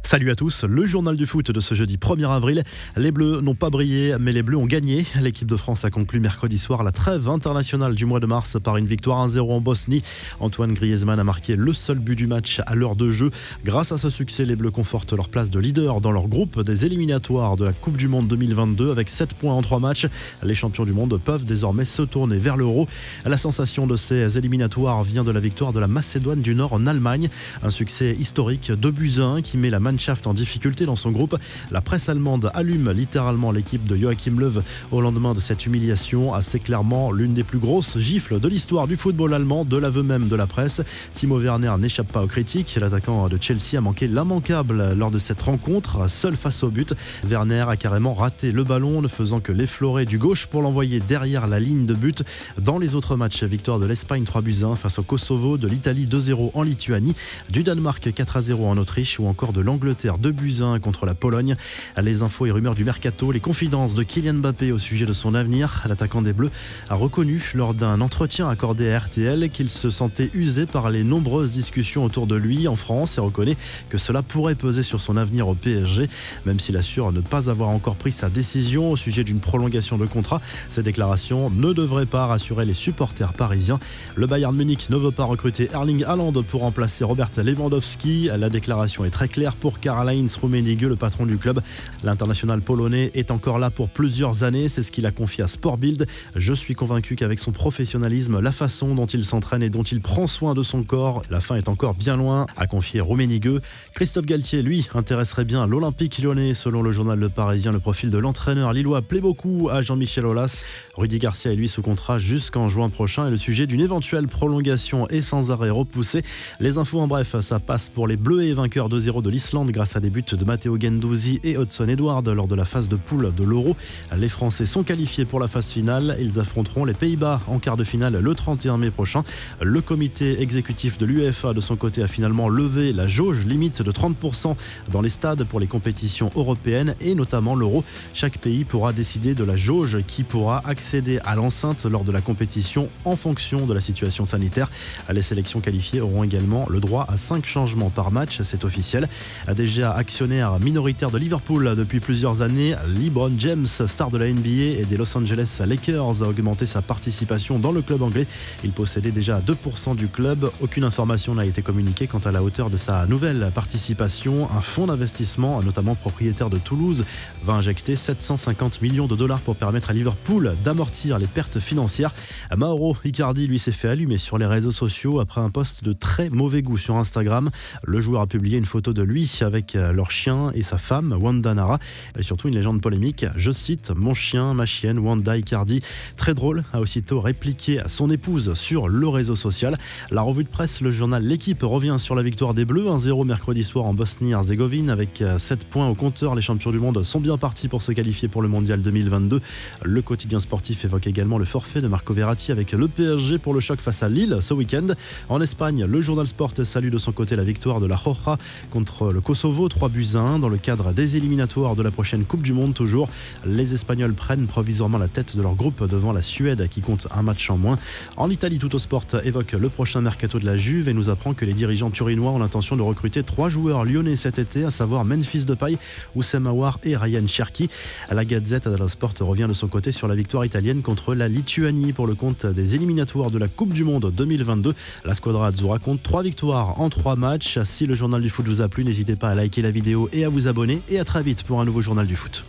Salut à tous, le journal du foot de ce jeudi 1er avril. Les Bleus n'ont pas brillé, mais les Bleus ont gagné. L'équipe de France a conclu mercredi soir la trêve internationale du mois de mars par une victoire 1-0 en Bosnie. Antoine Griezmann a marqué le seul but du match à l'heure de jeu. Grâce à ce succès, les Bleus confortent leur place de leader dans leur groupe des éliminatoires de la Coupe du Monde 2022 avec 7 points en 3 matchs. Les champions du monde peuvent désormais se tourner vers l'Euro. La sensation de ces éliminatoires vient de la victoire de la Macédoine du Nord en Allemagne. Un succès historique, 2-1 qui met la Mannschaft en difficulté dans son groupe. La presse allemande allume littéralement l'équipe de Joachim Löw au lendemain de cette humiliation, assez clairement l'une des plus grosses gifles de l'histoire du football allemand, de l'aveu même de la presse. Timo Werner n'échappe pas aux critiques. L'attaquant de Chelsea a manqué l'immanquable lors de cette rencontre, seul face au but. Werner a carrément raté le ballon, ne faisant que l'effleurer du gauche pour l'envoyer derrière la ligne de but. Dans les autres matchs, victoire de l'Espagne 3-1 face au Kosovo, de l'Italie 2-0 en Lituanie, du Danemark 4-0 en Autriche ou encore de l'Angleterre 2-1 contre la Pologne. Les infos et rumeurs du mercato, les confidences de Kylian Mbappé au sujet de son avenir. L'attaquant des Bleus a reconnu lors d'un entretien accordé à RTL qu'il se sentait usé par les nombreuses discussions autour de lui en France et reconnaît que cela pourrait peser sur son avenir au PSG. Même s'il assure ne pas avoir encore pris sa décision au sujet d'une prolongation de contrat, ces déclarations ne devraient pas rassurer les supporters parisiens. Le Bayern Munich ne veut pas recruter Erling Haaland pour remplacer Robert Lewandowski. La déclaration est très claire pour Karl-Heinz Rummenigge, le patron du club. L'international polonais est encore là pour plusieurs années, c'est ce qu'il a confié à Sport Bild. Je suis convaincu qu'avec son professionnalisme, la façon dont il s'entraîne et dont il prend soin de son corps, la fin est encore bien loin, a confié Rummenigge. Christophe Galtier, lui, intéresserait bien l'Olympique lyonnais. Selon le journal Le Parisien, le profil de l'entraîneur lillois plaît beaucoup à Jean-Michel Aulas. Rudy Garcia est lui sous contrat jusqu'en juin prochain et le sujet d'une éventuelle prolongation est sans arrêt repoussé. Les infos en bref, ça passe pour les Bleus et vainqueurs 2-0 de l'Islande grâce à des buts de Matteo Guendouzi et Hudson Edouard lors de la phase de poule de l'Euro. Les Français sont qualifiés pour la phase finale. Ils affronteront les Pays-Bas en quart de finale le 31 mai prochain. Le comité exécutif de l'UEFA de son côté a finalement levé la jauge limite de 30% dans les stades pour les compétitions européennes et notamment l'Euro. Chaque pays pourra décider de la jauge qui pourra accéder à l'enceinte lors de la compétition en fonction de la situation sanitaire. Les sélections qualifiées auront également le droit à 5 changements par match, c'est officiel. Déjà actionnaire minoritaire de Liverpool depuis plusieurs années, LeBron James, star de la NBA et des Los Angeles Lakers, a augmenté sa participation dans le club anglais. Il possédait déjà 2% du club. Aucune information n'a été communiquée quant à la hauteur de sa nouvelle participation. Un fonds d'investissement, notamment propriétaire de Toulouse, va injecter 750 millions de dollars pour permettre à Liverpool d'amortir les pertes financières. Mauro Icardi, lui, s'est fait allumer sur les réseaux sociaux après un post de très mauvais goût sur Instagram. Le joueur a publié une photo de lui avec leur chien et sa femme, Wanda Nara, et surtout une légende polémique. Je cite, mon chien, ma chienne, Wanda Icardi. Très drôle, a aussitôt répliqué à son épouse sur le réseau social. La revue de presse, le journal L'équipe revient sur la victoire des Bleus, 1-0 mercredi soir en Bosnie-Herzégovine. Avec 7 points au compteur, les champions du monde sont bien partis pour se qualifier pour le mondial 2022. Le quotidien sportif évoque également le forfait de Marco Verratti avec le PSG pour le choc face à Lille ce week-end. En Espagne, le journal Sport salue de son côté la victoire de la Roja contre le Kosovo, 3-1 dans le cadre des éliminatoires de la prochaine Coupe du Monde. Toujours, les Espagnols prennent provisoirement la tête de leur groupe devant la Suède qui compte un match en moins. En Italie, Tuttosport évoque le prochain mercato de la Juve et nous apprend que les dirigeants turinois ont l'intention de recruter 3 joueurs lyonnais cet été, à savoir Memphis Depay, Oussem Aouar et Ryan Cherki. La Gazette dello Sport revient de son côté sur la victoire italienne contre la Lituanie pour le compte des éliminatoires de la Coupe du Monde 2022. La Squadra Azzurra compte 3 victoires en 3 matchs. Si le journal du foot vous a plu, n'hésitez pas à liker la vidéo et à vous abonner. Et à très vite pour un nouveau journal du foot.